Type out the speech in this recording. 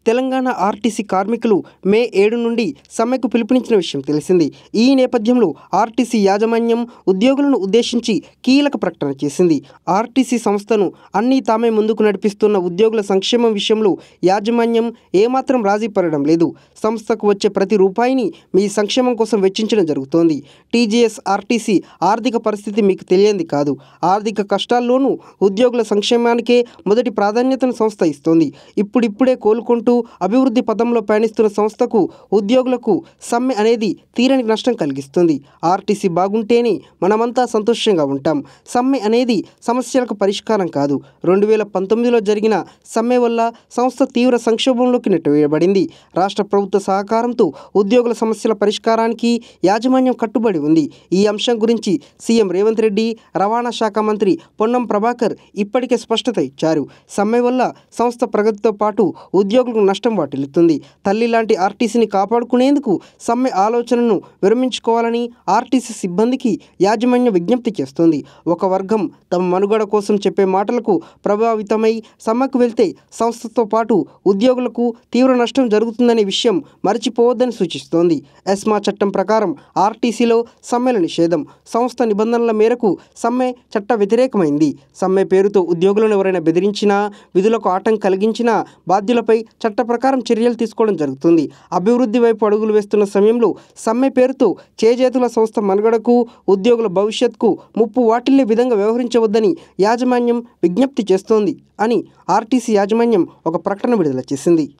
Telangana RTC కార్మికులు మే 7 నుండి సమ్మెకు పిలుపునిచ్చిన విషయం తెలిసింది. ఈ నేపథ్యంలో ఆర్టీసీ యాజమాన్యం ఉద్యోగులను ఉద్దేశించి కీలక ప్రకటన చేసింది. ఆర్టీసీ సంస్థను అన్నీ తామే ముందుకు నడిపిస్తున్న ఉద్యోగుల సంక్షేమం విషయంలో యాజమాన్యం ఏమాత్రం రాజీ పడడం లేదు. సంస్థకు వచ్చే ప్రతి రూపాయిని మీ సంక్షేమం కోసం వెచ్చించడం జరుగుతోంది. టీజీఎస్ ఆర్టీసీ ఆర్థిక పరిస్థితి మీకు తెలియంది కాదు. ఆర్థిక కష్టాల్లోనూ ఉద్యోగుల సంక్షేమానికే మొదటి ప్రాధాన్యతను సంస్థ ఇస్తోంది. ఇప్పుడిప్పుడే కోలుకుంటూ అభివృద్ధి పథంలో పయనిస్తున్న సంస్థకు ఉద్యోగులకు సమ్మె అనేది తీరని నష్టం కలిగిస్తుంది. ఆర్టీసీ బాగుంటేనే మనమంతా సంతోషంగా ఉంటాం. సమ్మె అనేది సమస్యలకు పరిష్కారం కాదు. 2019లో జరిగిన సమ్మె వల్ల సంస్థ తీవ్ర సంక్షోభంలోకి నెట్టివేయబడింది. రాష్ట్ర ప్రభుత్వ సహకారంతో ఉద్యోగుల సమస్యల పరిష్కారానికి యాజమాన్యం కట్టుబడి ఉంది. ఈ అంశం గురించి సీఎం రేవంత్ రెడ్డి, రవాణా శాఖ మంత్రి పొన్నం ప్రభాకర్ ఇప్పటికే స్పష్టత ఇచ్చారు. సమ్మె వల్ల సంస్థ ప్రగతితో పాటు ఉద్యోగులకు నష్టం వాటిల్లుతుంది. తల్లి లాంటి ఆర్టీసీని కాపాడుకునేందుకు సమ్మె ఆలోచనను విరమించుకోవాలని ఆర్టీసీ సిబ్బందికి యాజమాన్యం విజ్ఞప్తి చేస్తోంది. ఒక వర్గం తమ మనుగడ కోసం చెప్పే మాటలకు ప్రభావితమై సమ్మెకు వెళ్తే సంస్థతో పాటు ఉద్యోగులకు తీవ్ర నష్టం జరుగుతుందనే విషయం మరచిపోవద్దని సూచిస్తోంది. ఎస్మా చట్టం ప్రకారం ఆర్టీసీలో సమ్మెల నిషేధం. సంస్థ నిబంధనల మేరకు సమ్మె చట్ట వ్యతిరేకమైంది. సమ్మె పేరుతో ఉద్యోగులను ఎవరైనా బెదిరించినా, విధులకు ఆటంకం కలిగించినా బాధ్యులపై చట్ట ప్రకారం చర్యలు తీసుకోవడం జరుగుతుంది. అభివృద్ధి వైపు అడుగులు వేస్తున్న సమయంలో సమ్మె పేరుతో చేజేతుల సంస్థ మనుగడకు, ఉద్యోగుల భవిష్యత్కు ముప్పు వాటిల్లే విధంగా వ్యవహరించవద్దని యాజమాన్యం విజ్ఞప్తి చేస్తోంది అని ఆర్టీసీ యాజమాన్యం ఒక ప్రకటన విడుదల చేసింది.